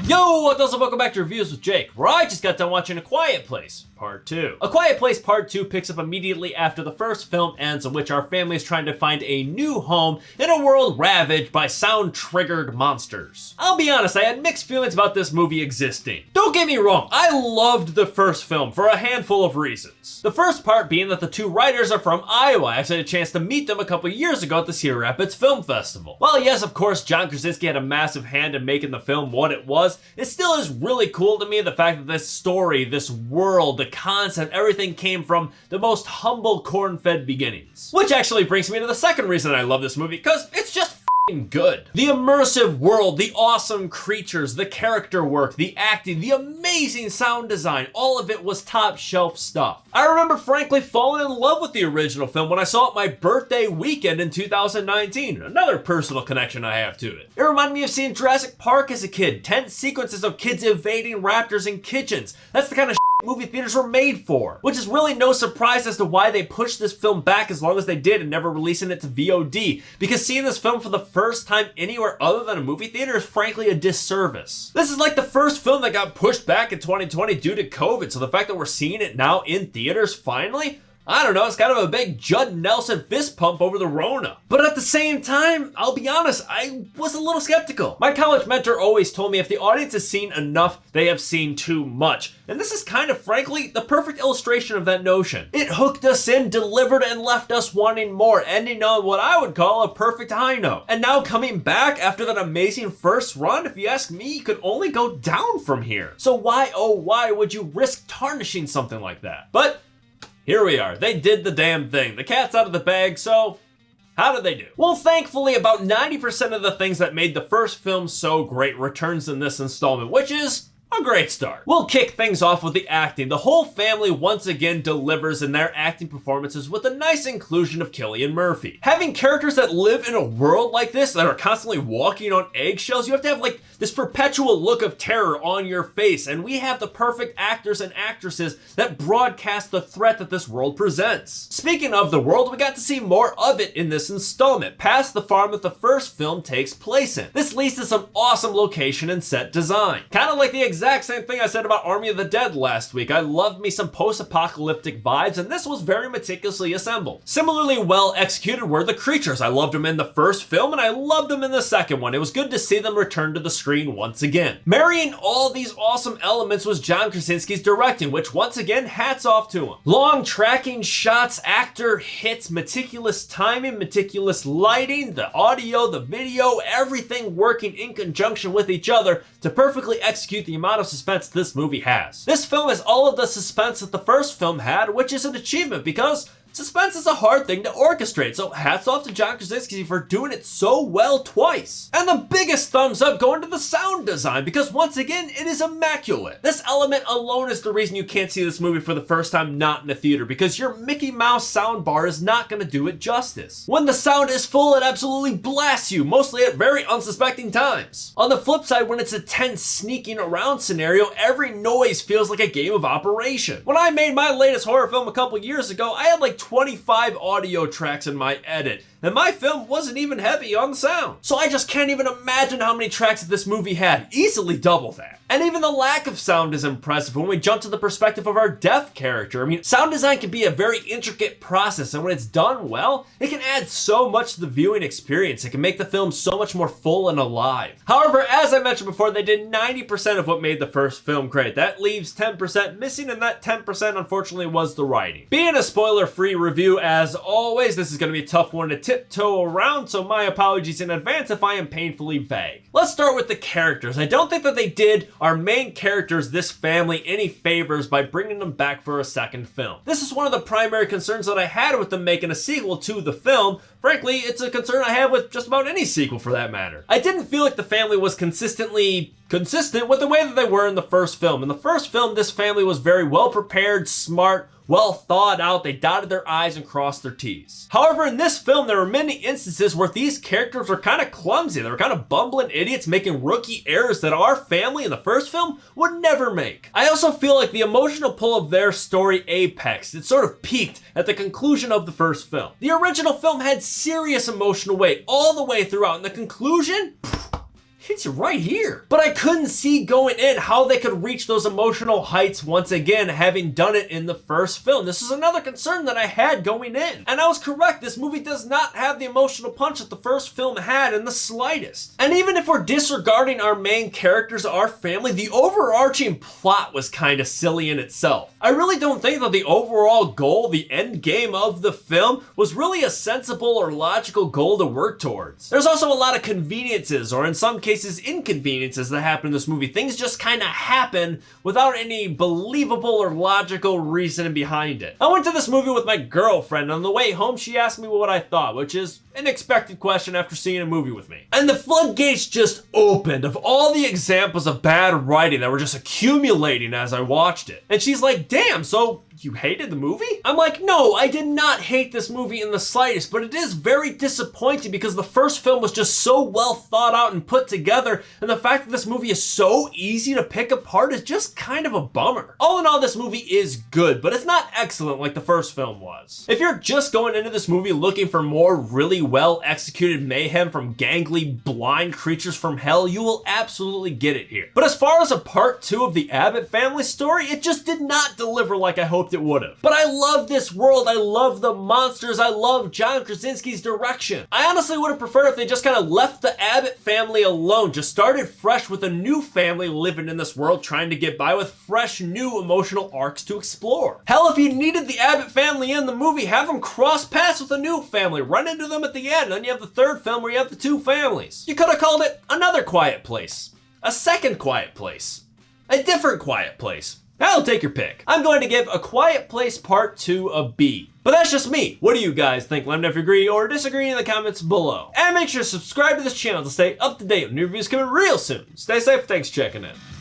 Yo, what's up? Welcome back to Reviews with Jake, where I just got done watching A Quiet Place Part 2. A Quiet Place Part 2 picks up immediately after the first film ends, in which our family is trying to find a new home in a world ravaged by sound-triggered monsters. I'll be honest, I had mixed feelings about this movie existing. Don't get me wrong, I loved the first film for a handful of reasons. The first part being that the two writers are from Iowa. I actually had a chance to meet them a couple years ago at the Cedar Rapids Film Festival. While yes, of course, John Krasinski had a massive hand in making the film what it was, it still is really cool to me the fact that this story, this world, the concept, everything came from the most humble, corn-fed beginnings. Which actually brings me to the second reason I love this movie, because it's just good. The immersive world, the awesome creatures, the character work, the acting, the amazing sound design, all of it was top shelf stuff. I remember frankly falling in love with the original film when I saw it my birthday weekend in 2019. Another personal connection I have to it. It reminded me of seeing Jurassic Park as a kid. Tense sequences of kids evading raptors in kitchens. That's the kind of movie theaters were made for, which is really no surprise as to why they pushed this film back as long as they did and never releasing it to VOD, because seeing this film for the first time anywhere other than a movie theater is frankly a disservice. This is like the first film that got pushed back in 2020 due to COVID, so the fact that we're seeing it now in theaters finally, I don't know, it's kind of a big Judd Nelson fist pump over the Rona. But at the same time, I'll be honest, I was a little skeptical. My college mentor always told me if the audience has seen enough, they have seen too much. And this is kind of, frankly, the perfect illustration of that notion. It hooked us in, delivered, and left us wanting more, ending on what I would call a perfect high note. And now coming back after that amazing first run, if you ask me, you could only go down from here. So why, oh why, would you risk tarnishing something like that? But here we are. They did the damn thing. The cat's out of the bag, so how did they do? Well, thankfully, about 90% of the things that made the first film so great returns in this installment, which is a great start. We'll kick things off with the acting. The whole family once again delivers in their acting performances with a nice inclusion of Cillian Murphy. Having characters that live in a world like this that are constantly walking on eggshells, you have to have like this perpetual look of terror on your face, and we have the perfect actors and actresses that broadcast the threat that this world presents. Speaking of the world, we got to see more of it in this installment, past the farm that the first film takes place in. This leads to some awesome location and set design. Kind of like the exact same thing I said about Army of the Dead last week. I loved me some post-apocalyptic vibes, and this was very meticulously assembled. Similarly well executed were the creatures. I loved them in the first film, and I loved them in the second one. It was good to see them return to the screen once again. Marrying all these awesome elements was John Krasinski's directing, which once again, hats off to him. Long tracking shots, actor hits, meticulous timing, meticulous lighting, the audio, the video, everything working in conjunction with each other to perfectly execute the amount of suspense this movie has. This film has all of the suspense that the first film had, which is an achievement because suspense is a hard thing to orchestrate, so hats off to John Krasinski for doing it so well twice. And the biggest thumbs up going to the sound design, because once again, it is immaculate. This element alone is the reason you can't see this movie for the first time not in a theater, because your Mickey Mouse soundbar is not going to do it justice. When the sound is full, it absolutely blasts you, mostly at very unsuspecting times. On the flip side, when it's a tense sneaking around scenario, every noise feels like a game of Operation. When I made my latest horror film a couple years ago, I had like 25 audio tracks in my edit, and my film wasn't even heavy on the sound. So I just can't even imagine how many tracks that this movie had. Easily double that. And even the lack of sound is impressive when we jump to the perspective of our deaf character. I mean, sound design can be a very intricate process, and when it's done well, it can add so much to the viewing experience. It can make the film so much more full and alive. However, as I mentioned before, they did 90% of what made the first film great. That leaves 10% missing, and that 10% unfortunately was the writing. Being a spoiler-free review, as always, this is going to be a tough one to tiptoe around, so my apologies in advance if I am painfully vague. Let's start with the characters. I don't think that they did our main characters, this family, any favors by bringing them back for a second film. This is one of the primary concerns that I had with them making a sequel to the film. Frankly, it's a concern I have with just about any sequel for that matter. I didn't feel like the family was consistent with the way that they were in the first film. In the first film, this family was very well prepared, smart, well thought out. They dotted their I's and crossed their T's. However, in this film, there were many instances where these characters were kind of clumsy. They were kind of bumbling idiots making rookie errors that our family in the first film would never make. I also feel like the emotional pull of their story apexed. It sort of peaked at the conclusion of the first film. The original film had serious emotional weight all the way throughout, and the conclusion? hits you right here. But I couldn't see going in how they could reach those emotional heights once again, having done it in the first film. This is another concern that I had going in. And I was correct, this movie does not have the emotional punch that the first film had in the slightest. And even if we're disregarding our main characters, our family, the overarching plot was kind of silly in itself. I really don't think that the overall goal, the end game of the film, was really a sensible or logical goal to work towards. There's also a lot of conveniences, or in some cases inconveniences, that happen in this movie. Things just kind of happen without any believable or logical reason behind it. I went to this movie with my girlfriend, and on the way home she asked me what I thought, which is an expected question after seeing a movie with me. And the floodgates just opened of all the examples of bad writing that were just accumulating as I watched it. And she's like, damn, so you hated the movie? I'm like, no, I did not hate this movie in the slightest, but it is very disappointing because the first film was just so well thought out and put together, and the fact that this movie is so easy to pick apart is just kind of a bummer. All in all, this movie is good, but it's not excellent like the first film was. If you're just going into this movie looking for more really well executed mayhem from gangly, blind creatures from hell, you will absolutely get it here. But as far as a part 2 of the Abbott family story, it just did not deliver like I hoped it would have. But I love this world, I love the monsters, I love John Krasinski's direction. I honestly would have preferred if they just kind of left the Abbott family alone, just started fresh with a new family living in this world trying to get by with fresh new emotional arcs to explore. Hell, if you needed the Abbott family in the movie, have them cross paths with a new family, run into them at the end, and then you have the third film where you have the two families. You could have called it another Quiet Place, a second Quiet Place, a different Quiet Place. I'll take your pick. I'm going to give A Quiet Place Part 2 a B. But that's just me. What do you guys think? Let me know if you agree or disagree in the comments below. And make sure to subscribe to this channel to stay up to date with new reviews coming real soon. Stay safe, thanks for checking in.